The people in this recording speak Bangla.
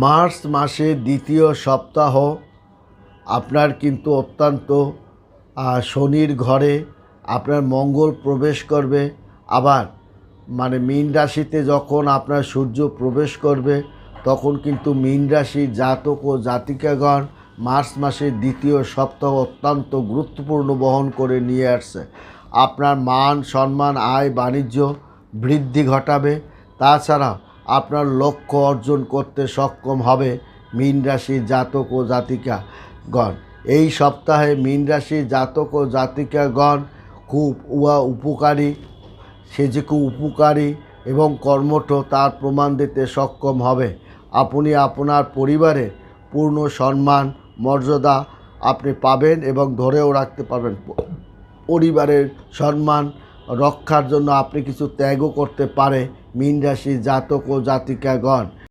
মার্চ মাসের দ্বিতীয় সপ্তাহ আপনার কিন্তু অত্যন্ত শনির ঘরে আপনার মঙ্গল প্রবেশ করবে। আবার মীন রাশিতে যখন আপনার সূর্য প্রবেশ করবে তখন কিন্তু মীন রাশির জাতক ও জাতিকাগণ মার্চ মাসের দ্বিতীয় সপ্তাহ অত্যন্ত গুরুত্বপূর্ণ বহন করে নিয়ে আসছে। আপনার মান সম্মান আয় বাণিজ্য বৃদ্ধি ঘটাবে। তাছাড়া আপনার লক্ষ্য অর্জন করতে সক্ষম হবে মীন রাশির জাতক ও জাতিকাগণ। এই সপ্তাহে মীন রাশির জাতক ও জাতিকাগণ খুব উপকারী, সে যে খুব উপকারী এবং কর্মঠ তার প্রমাণ দিতে সক্ষম হবে। আপনি আপনার পরিবারের পূর্ণ সম্মান মর্যাদা আপনি পাবেন এবং ধরেও রাখতে পারবেন। পরিবারের সম্মান রক্ষার জন্য আপনি কিছু ত্যাগও করতে পারে মীন রাশির জাতক ও জাতিকাগণ।